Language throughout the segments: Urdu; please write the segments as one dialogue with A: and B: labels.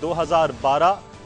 A: 2012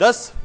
A: 10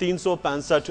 A: 365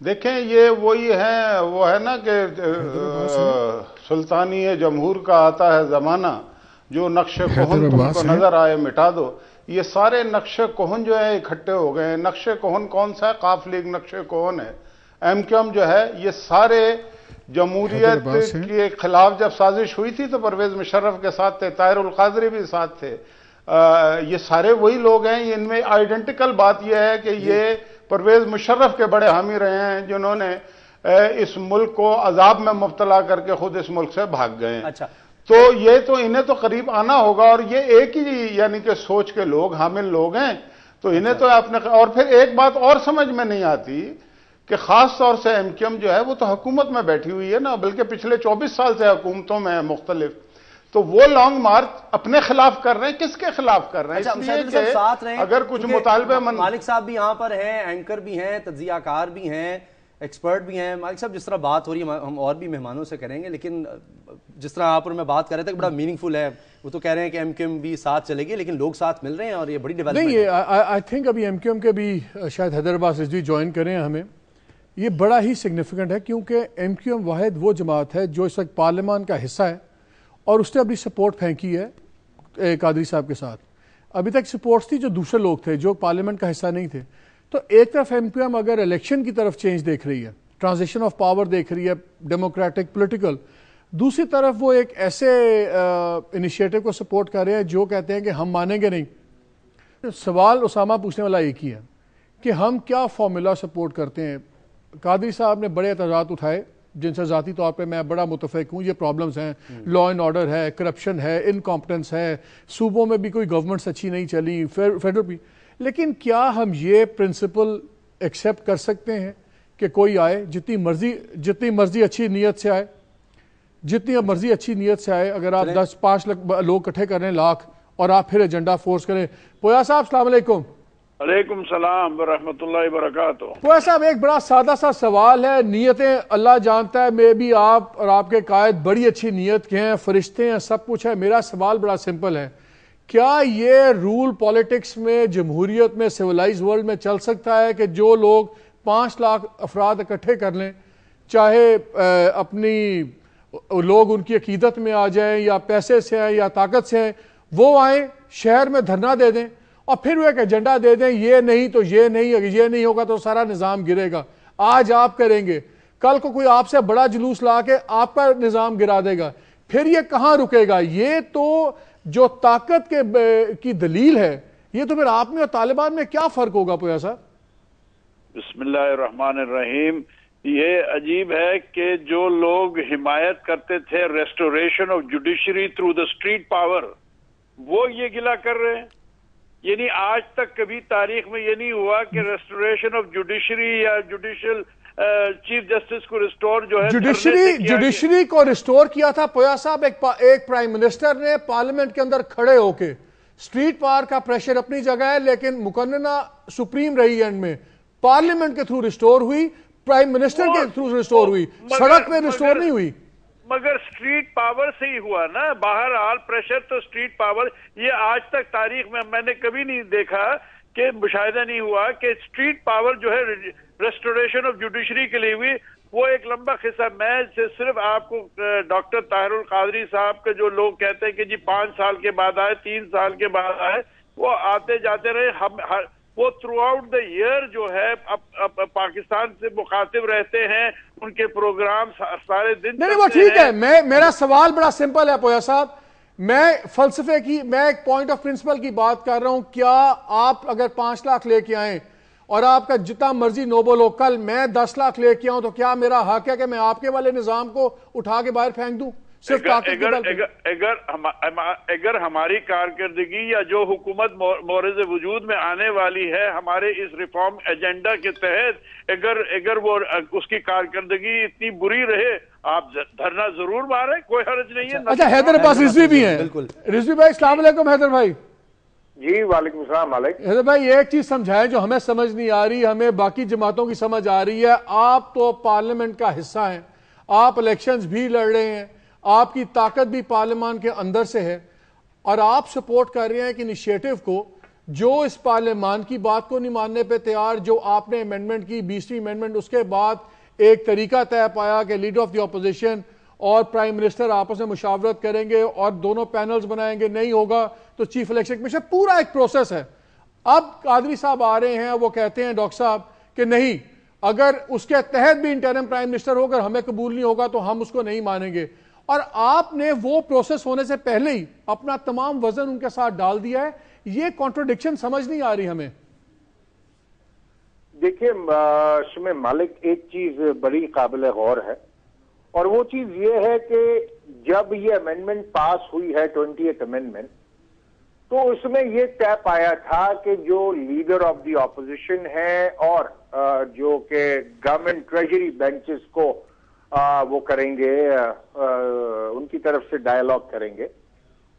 B: دیکھیں یہ وہی ہے، وہ ہے نا کہ سلطانی جمہور کا آتا ہے زمانہ، جو نقش کہن تم کو نظر آئے مٹا دو. یہ سارے نقش کہن جو ہے اکٹھے ہو گئے ہیں. نقش کہن کون سا ہے؟ قاف لیگ نقش کہن ہے. ایم کیو ایم جو ہے، یہ سارے جمہوریت کے خلاف جب سازش ہوئی تھی تو پرویز مشرف کے ساتھ تھے، طاہر القادری بھی ساتھ تھے. یہ سارے وہی لوگ ہیں. ان میں آئیڈینٹیکل بات یہ ہے کہ یہ پرویز مشرف کے بڑے حامی رہے ہیں، جنہوں نے اس ملک کو عذاب میں مبتلا کر کے خود اس ملک سے بھاگ گئے ہیں.
C: اچھا،
B: تو یہ تو انہیں تو قریب آنا ہوگا، اور یہ ایک ہی یعنی کہ سوچ کے لوگ، حامل لوگ ہیں، تو انہیں تو اپنے. اور پھر ایک بات اور سمجھ میں نہیں آتی کہ خاص طور سے ایم کیو ایم جو ہے وہ تو حکومت میں بیٹھی ہوئی ہے نا، بلکہ پچھلے 24 سال سے حکومتوں میں مختلف. تو وہ لانگ مارچ اپنے خلاف کر رہے ہیں. کس کے خلاف کر رہے ہیں؟ اس لیے کہ اگر کچھ مطالبے
C: مالک صاحب بھی یہاں پر ہیں، اینکر بھی ہیں، تجزیہ کار بھی ہیں، ایکسپرٹ بھی ہیں. مالک صاحب جس طرح بات ہو رہی ہے ہم اور بھی مہمانوں سے کریں گے، لیکن جس طرح آپ اور میں بات کر رہے تھے بڑا میننگ فل ہے. وہ تو کہہ رہے ہیں کہ ایم کیو ایم بھی ساتھ چلے گی، لیکن لوگ ساتھ مل رہے ہیں اور یہ بڑی ڈیولپمنٹ
D: نہیں. آئی تھنک ابھی ایم کیو ایم کے بھی شاید حیدر عباس رضوی جوائن کریں ہمیں. یہ بڑا ہی سگنیفیکنٹ ہے کیونکہ ایم کیو ایم واحد وہ جماعت ہے جو اس وقت پارلیمان کا حصہ ہے اور اس نے اپنی سپورٹ پھینکی ہے قادری صاحب کے ساتھ. ابھی تک سپورٹس تھی جو دوسرے لوگ تھے جو پارلیمنٹ کا حصہ نہیں تھے. تو ایک طرف ایم کیو ایم اگر الیکشن کی طرف چینج دیکھ رہی ہے، ٹرانزیشن آف پاور دیکھ رہی ہے، ڈیموکریٹک پولیٹیکل، دوسری طرف وہ ایک ایسے انیشیٹو کو سپورٹ کر رہے ہیں جو کہتے ہیں کہ ہم مانیں گے نہیں. سوال اسامہ پوچھنے والا ایک ہی ہے کہ ہم کیا فارمولا سپورٹ کرتے ہیں. قادری صاحب نے بڑے اعتراضات اٹھائے جن سے ذاتی طور پہ میں بڑا متفق ہوں. یہ پرابلمز ہیں، لا اینڈ آرڈر ہے، کرپشن ہے، انکمپٹنس ہے، صوبوں میں بھی کوئی گورنمنٹس اچھی نہیں چلی، فیڈرل بھی. لیکن کیا ہم یہ پرنسپل ایکسیپٹ کر سکتے ہیں کہ کوئی آئے جتنی مرضی اچھی نیت سے آئے، جتنی مرضی اچھی نیت سے آئے، اگر آپ 10-5 لوگ اکٹھے کریں لاکھ اور آپ پھر ایجنڈا فورس کریں. پویا صاحب السلام علیکم.
E: علیکم السلام ورحمۃ اللہ وبرکاتہ.
D: پویا صاحب ایک بڑا سادہ سا سوال ہے، نیتیں اللہ جانتا ہے، میں بھی آپ اور آپ کے قائد بڑی اچھی نیت کے ہیں، فرشتے ہیں، سب کچھ ہے. میرا سوال بڑا سمپل ہے، کیا یہ رول پالیٹکس میں، جمہوریت میں، سیولائز ورلڈ میں چل سکتا ہے کہ جو لوگ 5 لاکھ افراد اکٹھے کر لیں، چاہے اپنی لوگ ان کی عقیدت میں آ جائیں یا پیسے سے ہیں یا طاقت سے ہیں، وہ آئیں شہر میں دھرنا دے دیں اور پھر وہ ایک ایجنڈا دے دیں، یہ نہیں تو یہ نہیں، اگر یہ نہیں ہوگا تو سارا نظام گرے گا. آج آپ کریں گے، کل کو کوئی آپ سے بڑا جلوس لا کے آپ کا نظام گرا دے گا، پھر یہ کہاں رکے گا؟ یہ تو جو طاقت کی دلیل ہے، یہ تو پھر آپ میں اور طالبان میں کیا فرق ہوگا پویا صاحب؟
E: بسم اللہ الرحمن الرحیم. یہ عجیب ہے کہ جو لوگ حمایت کرتے تھے restoration of judiciary through the street power, وہ یہ گلہ کر رہے ہیں. یعنی آج تک کبھی تاریخ میں یہ نہیں ہوا کہ ریسٹوریشن آف جوڈیشری یا جوڈیشل چیف جسٹس کو ریسٹور جو ہے
D: جوڈیشری کو ریسٹور کیا تھا پویا صاحب ایک پرائم منسٹر نے پارلیمنٹ کے اندر کھڑے ہو کے. اسٹریٹ پاور کا پریشر اپنی جگہ ہے لیکن مقننہ سپریم رہی اینڈ میں، پارلیمنٹ کے تھرو ریسٹور ہوئی، پرائم منسٹر کے تھرو ریسٹور ہوئی، سڑک پہ ریسٹور نہیں ہوئی.
E: مگر اسٹریٹ پاور سے ہی ہوا نا. بہرحال پریشر تو اسٹریٹ پاور، یہ آج تک تاریخ میں نے کبھی نہیں دیکھا کہ مشاہدہ نہیں ہوا کہ اسٹریٹ پاور جو ہے ریسٹوریشن آف جوڈیشری کے لیے ہوئی. وہ ایک لمبا قصہ. میں صرف آپ کو ڈاکٹر طاہر القادری صاحب کے جو لوگ کہتے ہیں کہ جی 5 سال کے بعد آئے، 3 سال کے بعد آئے، وہ آتے جاتے رہے. وہ تھرو آؤٹ دا ایئر جو ہے پاکستان سے مخاطب رہتے ہیں، ان کے پروگرام سارے دن.
D: نہیں وہ ٹھیک ہے. میرا سوال بڑا سمپل ہے پویا صاحب، میں فلسفے کی، میں ایک پوائنٹ آف پرنسپل کی بات کر رہا ہوں. کیا آپ اگر 5 لاکھ لے کے آئیں اور آپ کا جتنا مرضی نوبل ہو، کل میں 10 لاکھ لے کے آؤں تو کیا میرا حق ہے کہ میں آپ کے والے نظام کو اٹھا کے باہر پھینک دوں؟
E: اگر ہماری کارکردگی یا جو حکومت مورد وجود میں آنے والی ہے ہمارے اس ریفارم ایجنڈا کے تحت، اگر وہ اس کی کارکردگی اتنی بری رہے، آپ دھرنا ضرور ماریں، کوئی حرج نہیں ہے.
D: اچھا حیدر عباس رضوی بھی ہیں. رضوی بھائی السلام علیکم. حیدر بھائی.
F: جی وعلیکم السلام. علیکم.
D: حیدر بھائی ایک چیز سمجھائیں جو ہمیں سمجھ نہیں آ رہی، ہمیں باقی جماعتوں کی سمجھ آ رہی ہے. آپ تو پارلیمنٹ کا حصہ ہیں، آپ الیکشنز بھی لڑ رہے ہیں، آپ کی طاقت بھی پارلیمان کے اندر سے ہے، اور آپ سپورٹ کر رہے ہیں ایک انیشیٹو کو جو اس پارلیمان کی بات کو نہیں ماننے پہ تیار، جو آپ نے امینڈمنٹ کی 20ویں امینڈمنٹ، اس کے بعد ایک طریقہ طے پایا کہ لیڈر آف دی اپوزیشن اور پرائم منسٹر آپس میں مشاورت کریں گے اور دونوں پینلز بنائیں گے، نہیں ہوگا تو چیف الیکشن کمیشن، پورا ایک پروسیس ہے۔ اب قادری صاحب آ رہے ہیں، وہ کہتے ہیں ڈاکٹر صاحب کہ نہیں، اگر اس کے تحت بھی انٹرم پرائم منسٹر ہو، اگر ہمیں قبول نہیں ہوگا تو ہم اس کو نہیں مانیں گے، اور آپ نے وہ پروسیس ہونے سے پہلے ہی اپنا تمام وزن ان کے ساتھ ڈال دیا ہے۔ یہ کانٹرڈکشن سمجھ نہیں آ رہی ہمیں۔
F: دیکھیے شمع مالک، ایک چیز بڑی قابل غور ہے، اور وہ چیز یہ ہے کہ جب یہ امینڈمنٹ پاس ہوئی ہے 20th امینڈمنٹ، تو اس میں یہ طے پایا تھا کہ جو لیڈر آف دی اپوزیشن ہے اور جو کہ گورنمنٹ ٹریجری بینچز کو وہ کریں گے، ان کی طرف سے ڈائیلاگ کریں گے،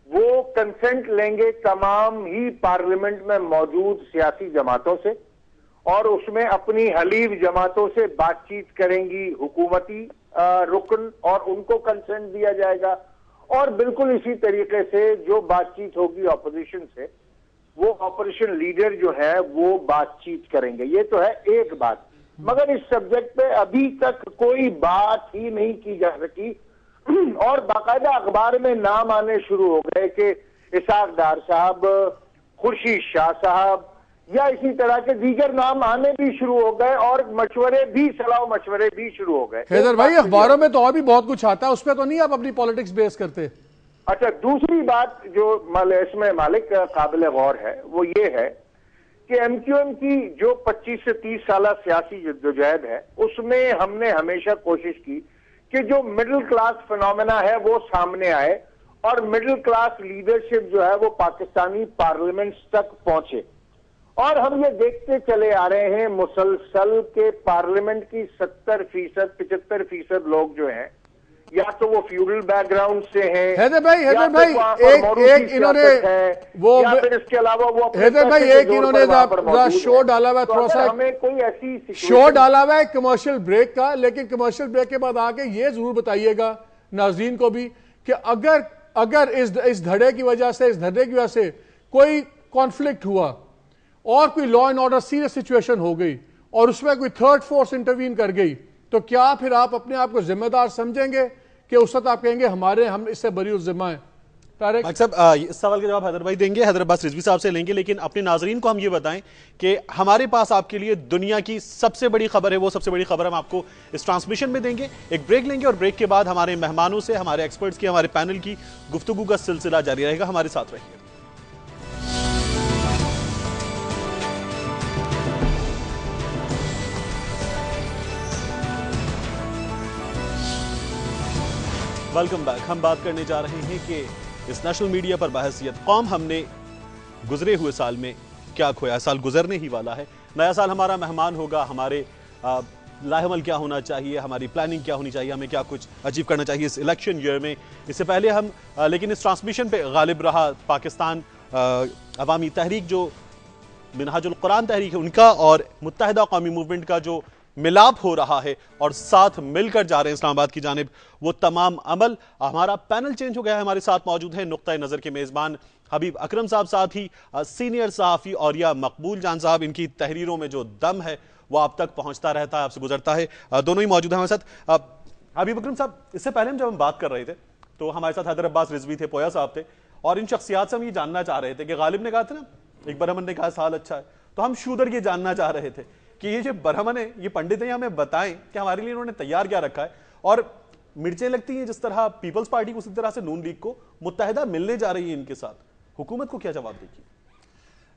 F: وہ کنسنٹ لیں گے تمام ہی پارلیمنٹ میں موجود سیاسی جماعتوں سے، اور اس میں اپنی حلیف جماعتوں سے بات چیت کریں گی حکومتی رکن، اور ان کو کنسنٹ دیا جائے گا، اور بالکل اسی طریقے سے جو بات چیت ہوگی اپوزیشن سے، وہ اپوزیشن لیڈر جو ہے وہ بات چیت کریں گے۔ یہ تو ہے ایک بات، مگر اس سبجیکٹ پہ ابھی تک کوئی بات ہی نہیں کی جا سکی، اور باقاعدہ اخبار میں نام آنے شروع ہو گئے کہ اسحاق ڈار صاحب، خورشید شاہ صاحب، یا اسی طرح کے دیگر نام آنے بھی شروع ہو گئے، اور مشورے بھی، صلاح و مشورے بھی شروع ہو گئے۔
D: حیدر بھائی، اخباروں میں تو اور بھی بہت کچھ آتا ہے، اس پہ تو نہیں آپ اپنی پالیٹکس بیس کرتے؟
F: اچھا، دوسری بات جو اس میں مالک قابل غور ہے وہ یہ ہے کہ ایم کیو ایم کی جو 25 سے 30 سالہ سیاسی جدوجہد ہے، اس میں ہم نے ہمیشہ کوشش کی کہ جو مڈل کلاس فنومینا ہے وہ سامنے آئے، اور مڈل کلاس لیڈرشپ جو ہے وہ پاکستانی پارلیمنٹس تک پہنچے، اور ہم یہ دیکھتے چلے آ رہے ہیں مسلسل کہ پارلیمنٹ کی 70% 75% لوگ جو ہیں یا تو وہ فیوڈل بیک گراؤنڈ سے ہیں،
D: حیدر بھائی ایک انہوں نے وہ
F: یا پھر اس کے علاوہ وہ
D: حیدر بھائی ایک انہوں نے شو ڈالا ہوا ہے، تھوڑا سا
F: ہمیں کوئی ایسی
D: شو ڈالا ہوا ہے کمرشل بریک کا، لیکن کمرشل بریک کے بعد آگے یہ ضرور بتائیے گا ناظرین کو بھی کہ اگر اس دھڑے کی وجہ سے، اس دھرنے کی وجہ سے کوئی کانفلکٹ ہوا اور کوئی law and order serious situation ہو گئی اور اس میں کوئی تھرڈ فورس انٹروین کر گئی، تو کیا پھر آپ اپنے آپ کو ذمہ دار سمجھیں گے کہ اس وقت آپ کہیں گے ہم اس سے بری الذمہ ہیں؟ طارق
A: صاحب، اس سوال کا جواب حیدر بھائی دیں گے، حیدر عباس رضوی صاحب سے لیں گے، لیکن اپنے ناظرین کو ہم یہ بتائیں کہ ہمارے پاس آپ کے لیے دنیا کی سب سے بڑی خبر ہے، وہ سب سے بڑی خبر ہم آپ کو اس ٹرانسمیشن میں دیں گے۔ ایک بریک لیں گے، اور بریک کے بعد ہمارے مہمانوں سے، ہمارے ایکسپرٹس کی، ہمارے پینل کی گفتگو کا سلسلہ جاری رہے گا۔ ہمارے ساتھ رہیے۔ Welcome back. ہم بات کرنے جا رہے ہیں کہ اس نیشنل میڈیا پر بحیثیت قوم ہم نے گزرے ہوئے سال میں کیا کھویا۔ سال گزرنے ہی والا ہے، نیا سال ہمارا مہمان ہوگا، ہمارے لاہ عمل کیا ہونا چاہیے، ہماری پلاننگ کیا ہونی چاہیے، ہمیں کیا کچھ اچیو کرنا چاہیے اس الیکشن ایئر میں۔ اس سے پہلے ہم لیکن اس ٹرانسمیشن پہ غالب رہا پاکستان عوامی تحریک، جو منہاج القرآن تحریک ہے، ان کا اور متحدہ قومی موومنٹ کا جو ملاپ ہو رہا ہے اور ساتھ مل کر جا رہے ہیں اسلام آباد کی جانب، وہ تمام عمل۔ ہمارا پینل چینج ہو گیا ہے، ہمارے ساتھ موجود ہیں نقطہ نظر کے میزبان حبیب اکرم صاحب، ساتھ ہی سینئر صحافی اوریا مقبول جان صاحب۔ ان کی تحریروں میں جو دم ہے وہ آپ تک پہنچتا رہتا ہے، آپ سے گزرتا ہے، دونوں ہی موجود ہیں ہمارے ساتھ۔ حبیب اکرم صاحب، اس سے پہلے جب ہم بات کر رہے تھے تو ہمارے ساتھ حیدر عباس رضوی تھے، پویا صاحب تھے، اور ان شخصیات سے ہم یہ جاننا چاہ رہے تھے کہ غالب نے کہا تھا نا، ایک برہمن نے کہا سال اچھا ہے، تو ہم شودر یہ جاننا چاہ رہے تھے کہ یہ جو برہمن ہے، یہ پنڈت ہیں، ہمیں بتائیں کہ ہمارے لیے انہوں نے تیار کیا رکھا ہے، اور مرچیں لگتی ہیں جس طرح پیپلز پارٹی کو، اسی طرح سے نون لیگ کو متحدہ ملنے جا رہی ہے ان کے ساتھ، حکومت کو کیا جواب دے گی؟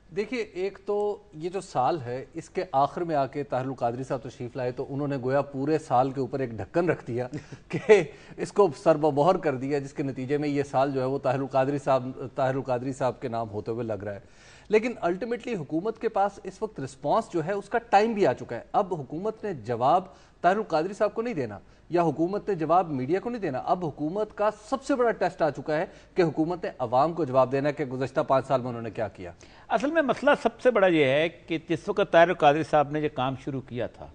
C: دیکھیے، ایک تو یہ جو سال ہے اس کے آخر میں آ کے طاہر القادری صاحب تشریف لائے تو انہوں نے گویا پورے سال کے اوپر ایک ڈھکن رکھ دیا کہ اس کو سر بمہر کر دیا، جس کے نتیجے میں یہ سال جو ہے وہ طاہر القادری صاحب کے نام ہوتے ہوئے لگ رہا ہے۔ لیکن الٹیمیٹلی حکومت کے پاس اس وقت رسپانس جو ہے اس کا ٹائم بھی آ چکا ہے۔ اب حکومت نے جواب طاہر القادری صاحب کو نہیں دینا، یا حکومت نے جواب میڈیا کو نہیں دینا، اب حکومت کا سب سے بڑا ٹیسٹ آ چکا ہے کہ حکومت نے عوام کو جواب دینا کہ گزشتہ 5 سال میں انہوں نے کیا کیا۔
G: اصل میں مسئلہ سب سے بڑا یہ ہے کہ جس وقت طاہر القادری صاحب نے یہ کام شروع کیا تھا،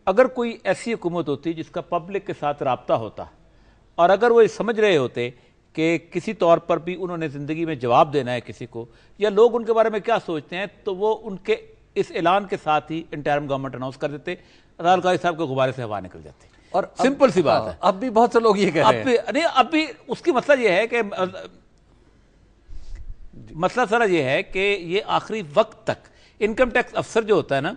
G: اگر کوئی ایسی حکومت ہوتی جس کا پبلک کے ساتھ رابطہ ہوتا، اور اگر وہ یہ سمجھ رہے ہوتے کہ کسی طور پر بھی انہوں نے زندگی میں جواب دینا ہے کسی کو، یا لوگ ان کے بارے میں کیا سوچتے ہیں، تو وہ ان کے اس اعلان کے ساتھ ہی انٹرم گورنمنٹ اناؤنس کر دیتے، طاہر القادری صاحب کے غبارے سے ہوا نکل جاتی.
C: اور
G: سمپل سی بات ہے.
C: اب بھی بہت سے لوگ یہ کہہ رہے ہیں،
G: اب بھی اس کی مسئلہ یہ ہے کہ مسئلہ سارا یہ ہے کہ یہ آخری وقت تک انکم ٹیکس افسر جو ہوتا ہے نا،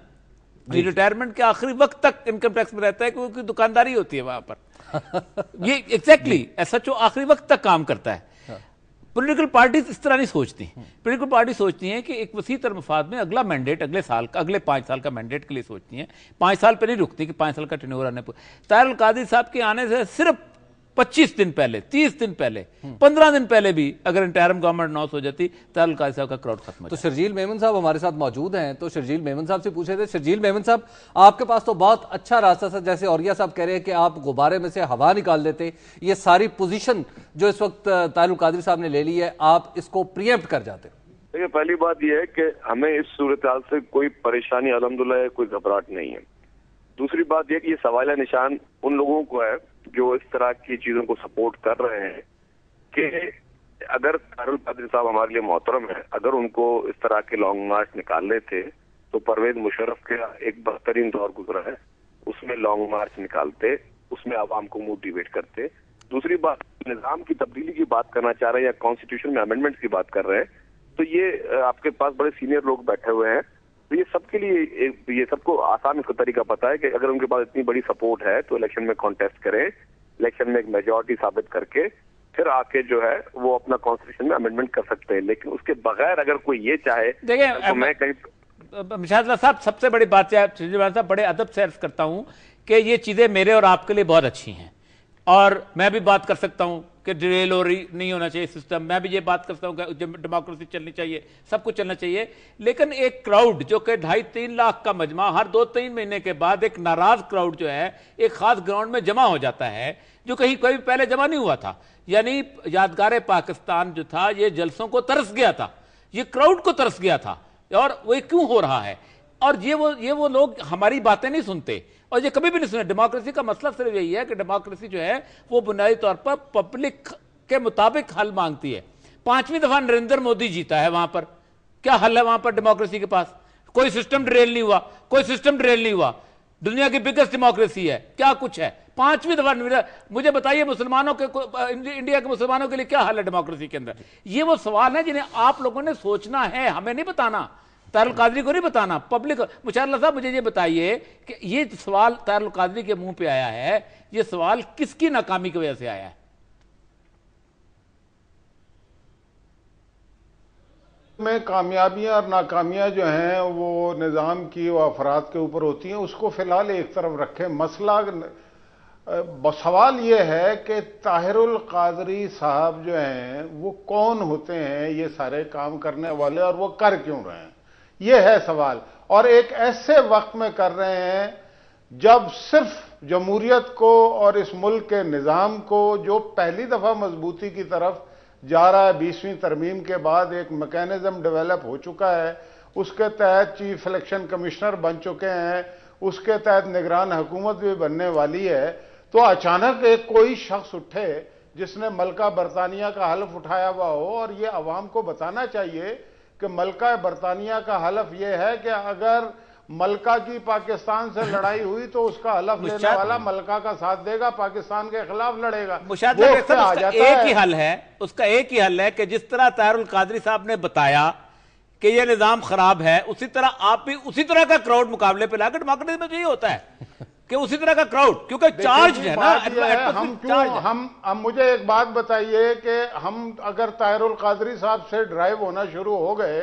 G: ریٹائرمنٹ کے آخری وقت تک انکم ٹیکس میں رہتا ہے کیونکہ دکانداری ہوتی ہے وہاں پر. یہ ایگزیکٹلی ایس ایچ او آخری وقت تک کام کرتا ہے. پولیٹیکل پارٹیز اس طرح نہیں سوچتی. پولیٹیکل پارٹی سوچتی ہیں کہ ایک وسیع تر مفاد میں اگلا مینڈیٹ اگلے سال کا، اگلے 5 سال کا مینڈیٹ کے لیے سوچتی ہیں. 5 سال پہ نہیں رکتی کہ 5 سال کا ٹرن اوور آنے پر. طاہر القادری صاحب کے آنے سے صرف 25 دن پہلے، 30 دن پہلے، 15 دن پہلے بھی اگر انٹرم گورنمنٹ اناؤنس ہو جاتی، طاہر القادری صاحب کا کراؤڈ ختم ہو جاتا.
C: تو شرجیل میمن صاحب ہمارے ساتھ موجود ہیں، تو شرجیل میمن صاحب سے پوچھے تھے. شرجیل میمن صاحب، آپ کے پاس تو بہت اچھا راستہ تھا، جیسے اوریہ صاحب کہہ رہے ہیں کہ آپ غبارے میں سے ہوا نکال دیتے. یہ ساری پوزیشن جو اس وقت طاہر القادری صاحب نے لے لی ہے، آپ اس کو پریمپٹ کر جاتے.
H: دیکھیے، پہلی بات یہ ہے کہ ہمیں اس صورتحال سے کوئی پریشانی الحمدللہ کوئی گھبراہٹ نہیں ہے. دوسری بات یہ کہ یہ سوال نشان ان لوگوں کو ہے جو اس طرح کی چیزوں کو سپورٹ کر رہے ہیں کہ اگر طاہر القادری صاحب ہمارے لیے محترم ہے، اگر ان کو اس طرح کے لانگ مارچ نکالنے تھے تو پرویز مشرف کا ایک بہترین دور گزرا ہے، اس میں لانگ مارچ نکالتے، اس میں عوام کو موٹیویٹ کرتے. دوسری بات، نظام کی تبدیلی کی بات کرنا چاہ رہے ہیں یا کانسٹیٹیوشن میں امینڈمنٹس کی بات کر رہے ہیں، تو یہ آپ کے پاس بڑے سینئر لوگ بیٹھے ہوئے ہیں، تو یہ سب کے لیے یہ سب کو آسان اس کا طریقہ پتا ہے کہ اگر ان کے پاس اتنی بڑی سپورٹ ہے تو الیکشن میں کانٹیسٹ کریں، الیکشن میں ایک میجورٹی ثابت کر کے پھر آ کے جو ہے وہ اپنا کانسٹیٹیوشن میں امینڈمنٹ کر سکتے ہیں. لیکن اس کے بغیر اگر کوئی یہ چاہے تو میں کہیں
G: مشاہد اللہ صاحب، سب سے بڑی بات صاحب بڑے ادب سے عرض کرتا ہوں کہ یہ چیزیں میرے اور آپ کے لیے بہت اچھی ہیں، اور میں بھی بات کر سکتا ہوں کہ ڈریل اور نہیں ہونا چاہیے سسٹم، میں بھی یہ بات کر سکتا ہوں کہ ڈیموکریسی چلنی چاہیے، سب کچھ چلنا چاہیے. لیکن ایک کراؤڈ جو کہ 2.5-3 لاکھ کا مجمع ہر 2-3 مہینے کے بعد ایک ناراض کراؤڈ جو ہے ایک خاص گراؤنڈ میں جمع ہو جاتا ہے، جو کہیں کوئی پہلے جمع نہیں ہوا تھا. یعنی یادگار پاکستان جو تھا یہ جلسوں کو ترس گیا تھا، یہ کراؤڈ کو ترس گیا تھا. اور وہ کیوں ہو رہا ہے؟ اور یہ وہ لوگ ہماری باتیں نہیں سنتے، اور یہ کبھی بھی نہیں سنے. ڈیموکریسی کا مسئلہ صرف یہی ہے کہ ڈیموکریسی جو ہے وہ بنیادی طور پر پبلک کے مطابق حل مانگتی ہے. 5ویں دفعہ نریندر مودی جیتا ہے، وہاں پر کیا حل ہے؟ وہاں پر ڈیموکریسی کے پاس کوئی سسٹم ڈریل نہیں ہوا، کوئی سسٹم ڈریل نہیں ہوا. دنیا کی بگیسٹ ڈیموکریسی ہے، کیا کچھ ہے؟ 5ویں دفعہ. مجھے بتائیے مسلمانوں کے، انڈیا کے مسلمانوں کے لیے کیا حل ہے ڈیموکریسی کے اندر؟ یہ وہ سوال ہے جنہیں آپ لوگوں نے سوچنا ہے، ہمیں نہیں بتانا، طاہر القادری کو نہیں بتانا، پبلک. مشاہد اللہ صاحب، مجھے یہ بتائیے کہ یہ سوال طاہر القادری کے منہ پہ آیا ہے، یہ سوال کس کی ناکامی کی وجہ سے آیا ہے؟
B: میں کامیابیاں اور ناکامیاں جو ہیں وہ نظام کی و افراد کے اوپر ہوتی ہیں، اس کو فی الحال ایک طرف رکھیں. مسئلہ سوال یہ ہے کہ طاہر القادری صاحب جو ہیں وہ کون ہوتے ہیں یہ سارے کام کرنے والے، اور وہ کر کیوں رہے ہیں، یہ ہے سوال. اور ایک ایسے وقت میں کر رہے ہیں جب صرف جمہوریت کو اور اس ملک کے نظام کو جو پہلی دفعہ مضبوطی کی طرف جا رہا ہے 20ویں ترمیم کے بعد، ایک میکینزم ڈیولپ ہو چکا ہے، اس کے تحت چیف الیکشن کمشنر بن چکے ہیں، اس کے تحت نگران حکومت بھی بننے والی ہے. تو اچانک ایک کوئی شخص اٹھے جس نے ملکہ برطانیہ کا حلف اٹھایا ہوا ہو، اور یہ عوام کو بتانا چاہیے کہ ملکہ برطانیہ کا حلف یہ ہے کہ اگر ملکہ کی پاکستان سے لڑائی ہوئی تو اس کا حلف لینے والا ملکہ کا ساتھ دے گا، پاکستان کے خلاف لڑے گا.
G: مشاہد ایک ہی حل ہے، اس کا ایک ہی حل ہے کہ جس طرح طاہر القادری صاحب نے بتایا کہ یہ نظام خراب ہے، اسی طرح آپ بھی اسی طرح کا کراؤڈ مقابلے پہ لا کر ڈیموکریسی میں یہی ہوتا ہے کہ اسی طرح کا کراؤڈ، کیونکہ چارج ہے نا.
B: ہم مجھے ایک بات بتائیے کہ ہم اگر طاہر القادری صاحب سے ڈرائیو ہونا شروع ہو گئے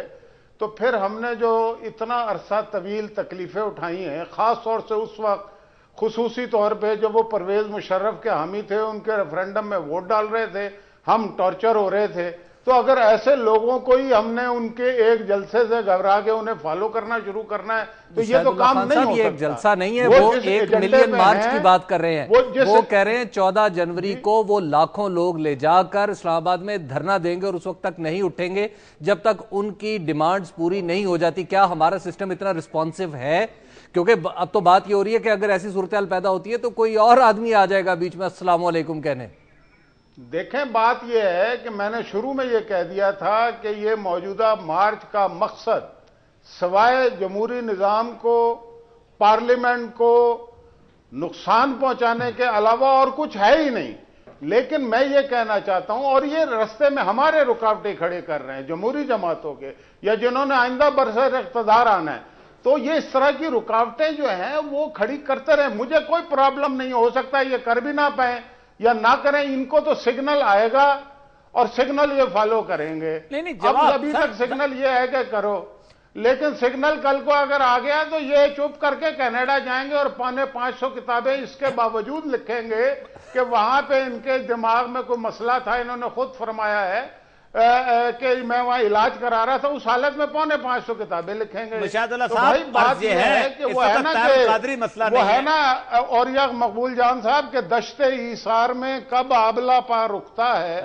B: تو پھر ہم نے جو اتنا عرصہ طویل تکلیفیں اٹھائی ہیں، خاص طور سے اس وقت خصوصی طور پہ جب وہ پرویز مشرف کے حامی تھے، ان کے ریفرینڈم میں ووٹ ڈال رہے تھے، ہم ٹارچر ہو رہے تھے، تو اگر ایسے لوگوں کو ہی ہم نے ان کے ایک جلسے سے گھبرا کے انہیں فالو کرنا شروع کرنا ہے تو یہ تو کام نہیں ہو سکتا.
C: یہ ایک جلسہ نہیں ہے، وہ 1 ملین مارچ کی بات کر رہے ہیں. وہ کہہ رہے ہیں 14 جنوری کو وہ لاکھوں لوگ لے جا کر اسلام آباد میں دھرنا دیں گے، اور اس وقت تک نہیں اٹھیں گے جب تک ان کی ڈیمانڈز پوری نہیں ہو جاتی. کیا ہمارا سسٹم اتنا رسپانسو ہے؟ کیونکہ اب تو بات یہ ہو رہی ہے کہ اگر ایسی صورتحال پیدا ہوتی ہے تو کوئی اور آدمی آ جائے گا بیچ میں السلام علیکم کہنے.
B: دیکھیں بات یہ ہے کہ میں نے شروع میں یہ کہہ دیا تھا کہ یہ موجودہ مارچ کا مقصد سوائے جمہوری نظام کو، پارلیمنٹ کو نقصان پہنچانے کے علاوہ اور کچھ ہے ہی نہیں. لیکن میں یہ کہنا چاہتا ہوں، اور یہ رستے میں ہمارے رکاوٹیں کھڑے کر رہے ہیں جمہوری جماعتوں کے یا جنہوں نے آئندہ برسر اقتدار آنا ہے، تو یہ اس طرح کی رکاوٹیں جو ہیں وہ کھڑی کرتے رہیں. مجھے کوئی پرابلم نہیں، ہو سکتا ہے یہ کر بھی نہ پائیں یا نہ کریں، ان کو تو سگنل آئے گا اور سگنل یہ فالو کریں گے. اب ابھی تک سگنل یہ ہے کہ کرو، لیکن سگنل کل کو اگر آ گیا تو یہ چپ کر کے کینیڈا جائیں گے اور 550 کتابیں اس کے باوجود لکھیں گے کہ وہاں پہ ان کے دماغ میں کوئی مسئلہ تھا. انہوں نے خود فرمایا ہے کہ میں وہاں علاج کرا رہا تھا، اس حالت میں 550 کتابیں لکھیں گے.
G: مشاہد اللہ
B: تو
G: صاحب
B: بھائی بات یہ ہے کہ وہ ہے نا کہ وہ ہے نا، اور یہ مقبول جان صاحب کہ دشت ایثار میں کب آبلہ پا رکتا ہے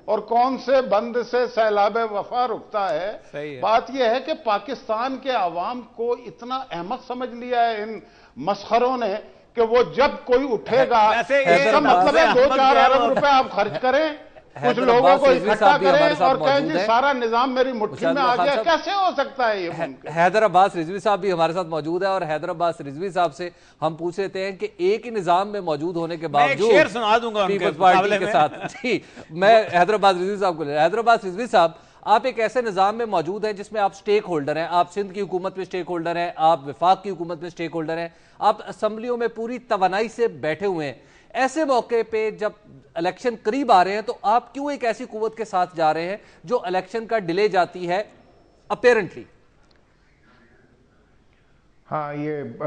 B: اور کون سے بند سے سیلاب وفا رکتا ہے. بات یہ ہے کہ پاکستان کے عوام کو اتنا احمق سمجھ لیا ہے ان مسخروں نے کہ وہ جب کوئی اٹھے گا، اس کا مطلب ہے 2-4 ارب روپے آپ خرچ کریں، کچھ لوگوں کو اکٹھا کریں اور کہیں جی سارا نظام میری مٹھی میں آ گیا. کیسے ہو سکتا ہے یہ؟
I: حیدر عباس رضوی صاحب بھی ہمارے ساتھ موجود ہے، اور حیدر عباس رضوی صاحب سے ہم پوچھ لیتے ہیں کہ ایک ہی نظام میں موجود ہونے کے باوجود
G: شعر سنا دوں گا
I: پیپلز پارٹی کے ساتھ. جی میں حیدر عباس رضوی صاحب کو لے. حیدر عباس رضوی صاحب، آپ ایک ایسے نظام میں موجود ہیں جس میں آپ سٹیک ہولڈر ہیں، آپ سندھ کی حکومت میں سٹیک ہولڈر ہیں، آپ وفاق کی حکومت میں سٹیک ہولڈر ہیں، آپ اسمبلیوں میں پوری توانائی سے بیٹھے ہوئے ہیں. ایسے موقع پہ جب الیکشن قریب آ رہے ہیں تو آپ کیوں ایک ایسی قوت کے ساتھ جا رہے ہیں جو الیکشن کا ڈیلے جاتی ہے اپیرنٹلی؟
F: ہاں یہ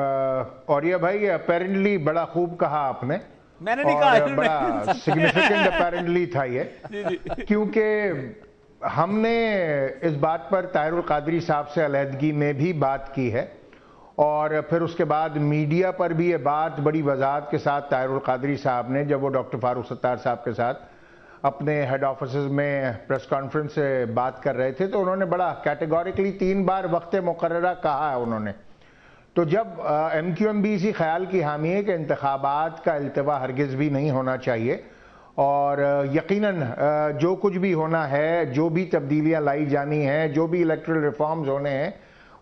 F: اوریا بھائی، یہ اپیرنٹلی بڑا خوب کہا آپ نے.
G: میں نے نہیں کہا،
F: بڑا سگنیفیکنٹ اپیرنٹلی تھا یہ، کیونکہ ہم نے اس بات پر طاہر القادری صاحب سے علیحدگی میں بھی بات کی ہے، اور پھر اس کے بعد میڈیا پر بھی یہ بات بڑی وضاحت کے ساتھ طاہر القادری صاحب نے، جب وہ ڈاکٹر فاروق ستار صاحب کے ساتھ اپنے ہیڈ آفیسز میں پریس کانفرنس سے بات کر رہے تھے تو انہوں نے بڑا کیٹیگوریکلی 3 بار وقت مقررہ کہا ہے انہوں نے. تو جب ایم کیو ایم بھی اسی خیال کی حامی ہے کہ انتخابات کا التوا ہرگز بھی نہیں ہونا چاہیے، اور یقیناً جو کچھ بھی ہونا ہے، جو بھی تبدیلیاں لائی جانی ہیں، جو بھی الیکٹرل ریفارمز ہونے ہیں،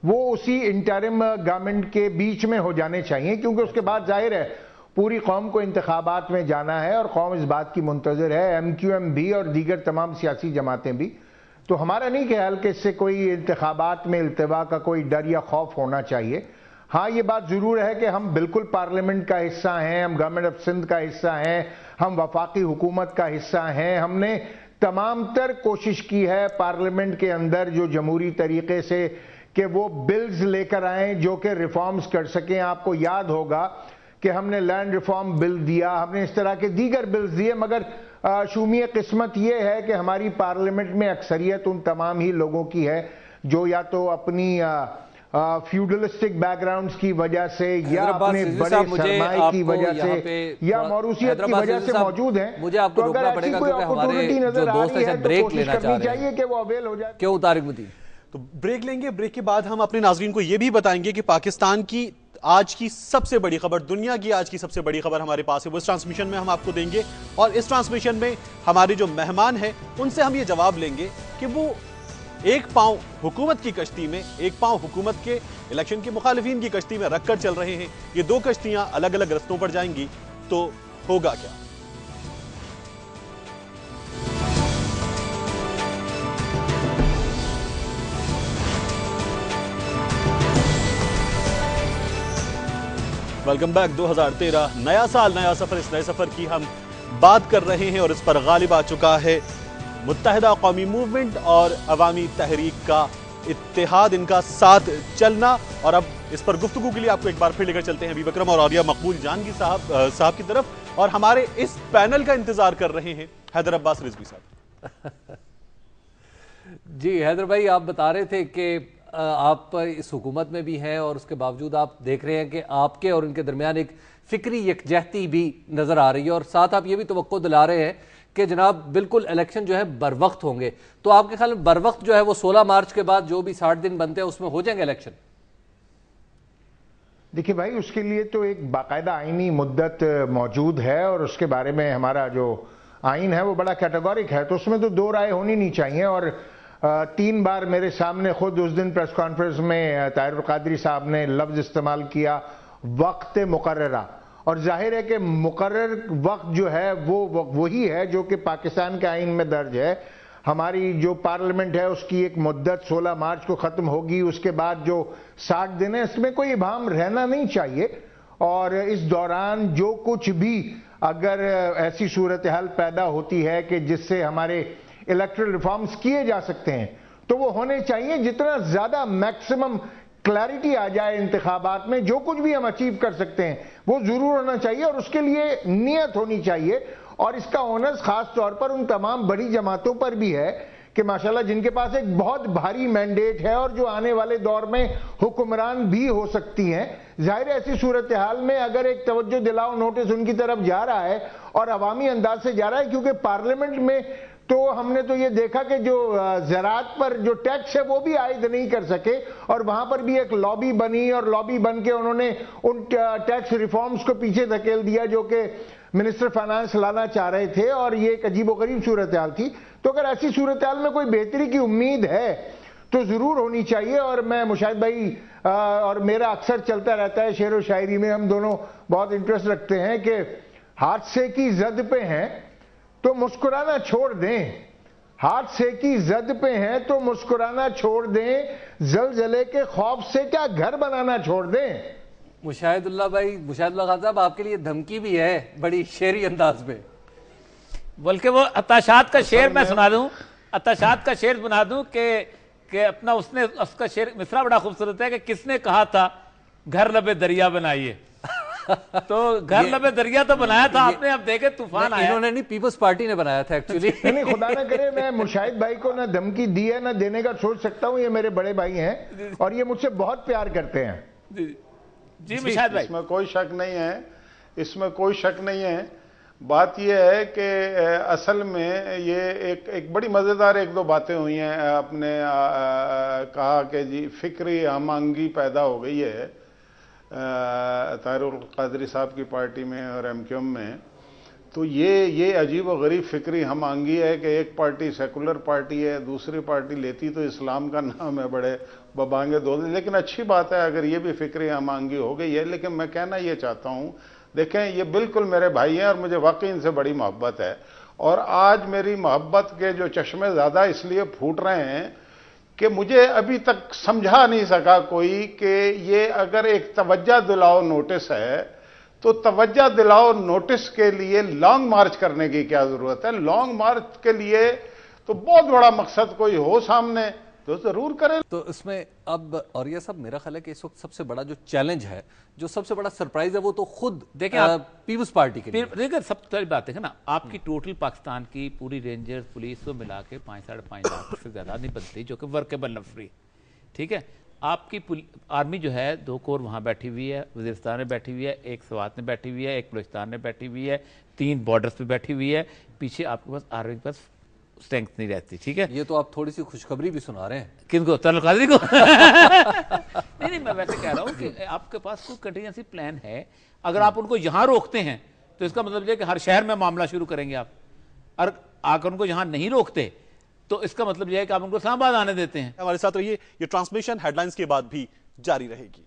F: وہ اسی انٹرم گورنمنٹ کے بیچ میں ہو جانے چاہیے، کیونکہ اس کے بعد ظاہر ہے پوری قوم کو انتخابات میں جانا ہے اور قوم اس بات کی منتظر ہے، ایم کیو ایم بھی اور دیگر تمام سیاسی جماعتیں بھی. تو ہمارا نہیں خیال کہ اس سے کوئی انتخابات میں التوا کا کوئی ڈر یا خوف ہونا چاہیے. ہاں یہ بات ضرور ہے کہ ہم بالکل پارلیمنٹ کا حصہ ہیں، ہم گورنمنٹ آف سندھ کا حصہ ہیں، ہم وفاقی حکومت کا حصہ ہیں. ہم نے تمام تر کوشش کی ہے پارلیمنٹ کے اندر جو جمہوری طریقے سے کہ وہ بلز لے کر آئیں جو کہ ریفارمز کر سکیں. آپ کو یاد ہوگا کہ ہم نے لینڈ ریفارم بل دیا، ہم نے اس طرح کے دیگر بلز دیے، مگر شومی قسمت یہ ہے کہ ہماری پارلیمنٹ میں اکثریت ان تمام ہی لوگوں کی ہے جو یا تو اپنی فیوڈلسٹک بیک گراؤنڈز کی وجہ سے یا اپنے بڑے سرمائے کی وجہ سے یا موروثیت کی وجہ سے موجود ہیں.
I: مجھے آپ کو روکنا پڑے گا کیونکہ ہمارے جو دوست ہیں بریک لینا چاہ رہے ہیں.
B: کہ وہ اویل ہو جائے.
I: کیوں طارق مدین؟
A: تو بریک لیں گے، بریک کے بعد ہم اپنے ناظرین کو یہ بھی بتائیں گے کہ پاکستان کی آج کی سب سے بڑی خبر، دنیا کی آج کی سب سے بڑی خبر ہمارے پاس ہے، وہ اس ٹرانسمیشن میں ہم آپ کو دیں گے، اور اس ٹرانسمیشن میں ہمارے جو مہمان ہیں ان سے ہم یہ جواب لیں گے کہ وہ ایک پاؤں حکومت کی کشتی میں، ایک پاؤں حکومت کے الیکشن کے مخالفین کی کشتی میں رکھ کر چل رہے ہیں. یہ 2 کشتیاں الگ الگ رستوں پر جائیں گی تو ہوگا کیا؟ Welcome back. 2013 نیا سال، نیا سفر. اس نئے سفر کی ہم بات کر رہے ہیں اور اس پر غالب آ چکا ہے متحدہ قومی موومنٹ اور عوامی تحریک کا اتحاد، ان کا ساتھ چلنا. اور اب اس پر گفتگو کے لیے آپ کو ایک بار پھر لے کر چلتے ہیں حبیب اکرم اور اوریا مقبول جان صاحب کی طرف، اور ہمارے اس پینل کا انتظار کر رہے ہیں حیدر عباس رضوی صاحب.
I: جی حیدر بھائی، آپ بتا رہے تھے کہ آپ اس حکومت میں بھی ہیں اور اس کے باوجود آپ دیکھ رہے ہیں کہ آپ کے اور ان کے درمیان ایک فکری یکجہتی بھی نظر آ رہی ہے، اور ساتھ آپ یہ بھی توقع دلا رہے ہیں کہ جناب بالکل الیکشن جو ہے بر وقت ہوں گے. تو آپ کے خیال میں بر وقت جو ہے وہ 16 مارچ کے بعد جو بھی 60 دن بنتے ہیں اس میں ہو جائیں گے الیکشن؟
F: دیکھیے بھائی، اس کے لیے تو ایک باقاعدہ آئینی مدت موجود ہے اور اس کے بارے میں ہمارا جو
B: آئین ہے وہ بڑا کیٹیگورک ہے، تو اس میں تو دو رائے ہونی نہیں چاہیے. اور 3 بار میرے سامنے خود اس دن پریس کانفرنس میں طاہر القادری صاحب نے لفظ استعمال کیا وقت مقررہ، اور ظاہر ہے کہ مقرر وقت جو ہے وہ وہی ہے جو کہ پاکستان کے آئین میں درج ہے. ہماری جو پارلیمنٹ ہے اس کی ایک مدت 16 مارچ کو ختم ہوگی، اس کے بعد جو 60 دن ہے اس میں کوئی ابہام رہنا نہیں چاہیے. اور اس دوران جو کچھ بھی اگر ایسی صورتحال پیدا ہوتی ہے کہ جس سے ہمارے الیکٹرل ریفارمز کیے جا سکتے ہیں تو وہ ہونے چاہیے. جتنا زیادہ میکسیمم کلیئرٹی آ جائے انتخابات میں، جو کچھ بھی ہم اچیو کر سکتے ہیں وہ ضرور ہونا چاہیے، اور اس کے لیے نیت ہونی چاہیے. اور اس کا اونس خاص طور پر ان تمام بڑی جماعتوں پر بھی ہے کہ ماشاءاللہ جن کے پاس ایک بہت بھاری مینڈیٹ ہے اور جو آنے والے دور میں حکمران بھی ہو سکتی ہیں. ظاہر ایسی صورتحال میں اگر ایک توجہ دلاؤ نوٹس ان کی طرف جا رہا ہے اور عوامی انداز سے جا رہا ہے، کیونکہ پارلیمنٹ میں تو ہم نے تو یہ دیکھا کہ جو زراعت پر جو ٹیکس ہے وہ بھی عائد نہیں کر سکے، اور وہاں پر بھی ایک لابی بنی، اور لابی بن کے انہوں نے ان ٹیکس ریفارمز کو پیچھے دھکیل دیا جو کہ منسٹر فائنانس لانا چاہ رہے تھے، اور یہ ایک عجیب و غریب صورتحال تھی. تو اگر ایسی صورتحال میں کوئی بہتری کی امید ہے تو ضرور ہونی چاہیے. اور میں مشاہد بھائی اور میرا اکثر چلتا رہتا ہے شعر و شاعری میں، ہم دونوں بہت انٹرسٹ رکھتے ہیں کہ حادثے کی زد پہ ہیں تو مسکرانا چھوڑ دیں، حادثے کی زد پہ ہیں تو مسکرانا چھوڑ دیں، زلزلے کے خوف سے کیا گھر بنانا چھوڑ دیں.
I: مشاہد اللہ بھائی، مشاہد اللہ خان صاحب، آپ کے لیے دھمکی بھی ہے بڑی شعری انداز میں،
G: بلکہ وہ اتاشات کا شعر میں سنا دوں، اتاشات کا شعر بنا دوں کہ اپنا اس کا شعر مصرع بڑا خوبصورت ہے کہ کس نے کہا تھا گھر لبے دریا بنائیے. تو گھر لبے دریا تو بنایا تھا آپ نے، اب دیکھیں طوفان آیا.
I: انہوں نے نہیں، پیپلز پارٹی نے بنایا تھا ایکچولی.
B: نہیں خدا نہ کرے میں مشاہد بھائی کو نہ دھمکی دی ہے نہ دینے کا سوچ سکتا ہوں. یہ میرے بڑے بھائی ہیں اور یہ مجھ سے بہت پیار کرتے ہیں.
G: جی مشاہد بھائی،
B: اس میں کوئی شک نہیں ہے، اس میں کوئی شک نہیں ہے. بات یہ ہے کہ اصل میں یہ ایک بڑی مزیدار 1-2 باتیں ہوئی ہیں. آپ نے کہا کہ جی فکری ہم آہنگی پیدا ہو گئی ہے طاہر القادری صاحب کی پارٹی میں اور ایم کیو ایم میں. تو یہ عجیب و غریب فکری ہم آہنگی ہے کہ ایک پارٹی سیکولر پارٹی ہے، دوسری پارٹی لیتی تو اسلام کا نام ہے، بڑے ببانگے دو. لیکن اچھی بات ہے اگر یہ بھی فکری ہم آہنگی ہو گئی ہے. لیکن میں کہنا یہ چاہتا ہوں، دیکھیں یہ بالکل میرے بھائی ہیں اور مجھے واقعی ان سے بڑی محبت ہے. اور آج میری محبت کے جو چشمے زیادہ اس لیے پھوٹ رہے ہیں کہ مجھے ابھی تک سمجھا نہیں سکا کوئی کہ یہ اگر ایک توجہ دلاؤ نوٹس ہے تو توجہ دلاؤ نوٹس کے لیے لانگ مارچ کرنے کی کیا ضرورت ہے. لانگ مارچ کے لیے تو بہت بڑا مقصد کوئی ہو سامنے تو ضرور کریں.
I: تو اس میں اب اوریہ صاحب میرا خیال ہے کہ اس وقت سب سے بڑا جو چیلنج ہے، جو سب سے بڑا سرپرائز ہے، وہ تو خود
G: دیکھیں
I: پیپلز پارٹی کے لیے.
G: دیکھیں سب سے بڑی بات ہے نا، آپ کی ٹوٹل پاکستان کی پوری رینجرز پولیس کو ملا کے 5-5.5 لاکھ سے زیادہ نہیں بنتی، جو کہ ورکیبل نفری. ٹھیک ہے، آپ کی آرمی جو ہے 2 کور وہاں بیٹھی ہوئی ہے، وزیرستان میں بیٹھی ہوئی ہے، 1 سوات میں بیٹھی ہوئی ہے، 1 بلوچستان میں بیٹھی ہوئی ہے، 3 بارڈرز پہ بیٹھی ہوئی ہے. پیچھے آپ کے پاس آرمی کے پاس اسٹرینتھ نہیں رہتی. ٹھیک ہے،
I: یہ تو آپ تھوڑی سی خوشخبری بھی سنا رہے ہیں.
G: کن کو؟ طاہر القادری کو؟ نہیں میں ویسے کہہ رہا ہوں کہ آپ کے پاس کوئی کنٹینجنسی پلان ہے. اگر آپ ان کو یہاں روکتے ہیں تو اس کا مطلب یہ کہ ہر شہر میں معاملہ شروع کریں گے آپ. اور اگر ان کو یہاں نہیں روکتے تو اس کا مطلب یہ ہے کہ آپ ان کو اسلام آباد آنے دیتے ہیں.
A: ہمارے ساتھ رہیے، یہ ٹرانسمیشن ہیڈ لائنز کے بعد بھی جاری رہے گی.